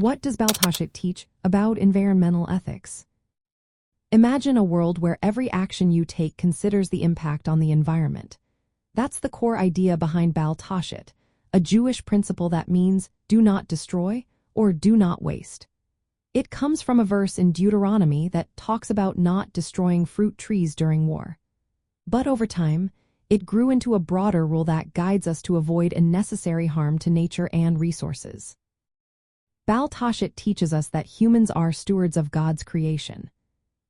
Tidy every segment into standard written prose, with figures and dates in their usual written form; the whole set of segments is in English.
What does Bal Tashchit teach about environmental ethics? Imagine a world where every action you take considers the impact on the environment. That's the core idea behind Bal Tashchit, a Jewish principle that means do not destroy or do not waste. It comes from a verse in Deuteronomy that talks about not destroying fruit trees during war. But over time, it grew into a broader rule that guides us to avoid unnecessary harm to nature and resources. Bal Tashchit teaches us that humans are stewards of God's creation.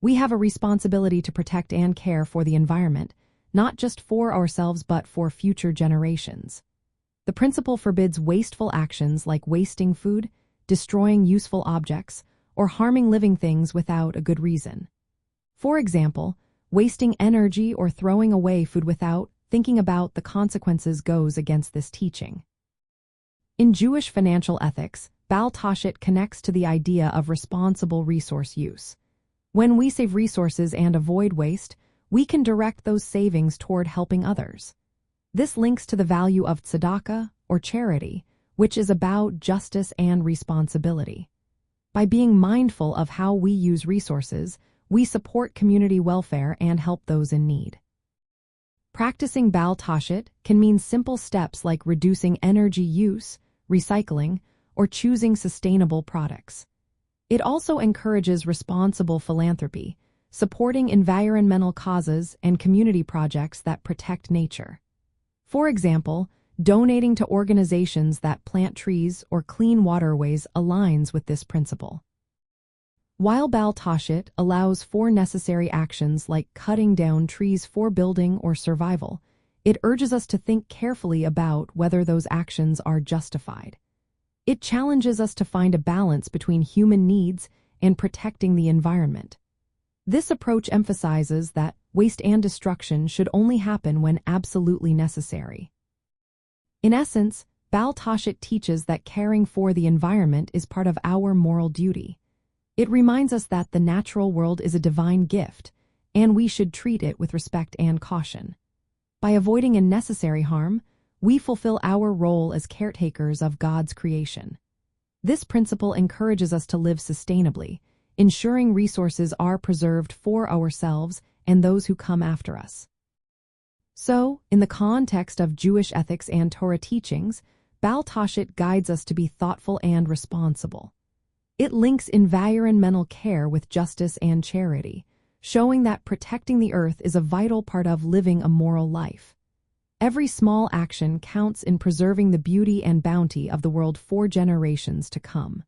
We have a responsibility to protect and care for the environment, not just for ourselves but for future generations. The principle forbids wasteful actions like wasting food, destroying useful objects, or harming living things without a good reason. For example, wasting energy or throwing away food without thinking about the consequences goes against this teaching. In Jewish financial ethics, Bal Tashchit connects to the idea of responsible resource use. When we save resources and avoid waste, we can direct those savings toward helping others. This links to the value of tzedakah, or charity, which is about justice and responsibility. By being mindful of how we use resources, we support community welfare and help those in need. Practicing Bal Tashchit can mean simple steps like reducing energy use, recycling, or choosing sustainable products. It also encourages responsible philanthropy, supporting environmental causes and community projects that protect nature. For example, donating to organizations that plant trees or clean waterways aligns with this principle. While Bal Tashchit allows for necessary actions like cutting down trees for building or survival, it urges us to think carefully about whether those actions are justified. It challenges us to find a balance between human needs and protecting the environment. This approach emphasizes that waste and destruction should only happen when absolutely necessary. In essence, Bal Tashchit teaches that caring for the environment is part of our moral duty. It reminds us that the natural world is a divine gift, and we should treat it with respect and caution. By avoiding unnecessary harm, we fulfill our role as caretakers of God's creation. This principle encourages us to live sustainably, ensuring resources are preserved for ourselves and those who come after us. So, in the context of Jewish ethics and Torah teachings, Bal Tashchit guides us to be thoughtful and responsible. It links environmental care with justice and charity, showing that protecting the earth is a vital part of living a moral life. Every small action counts in preserving the beauty and bounty of the world for generations to come.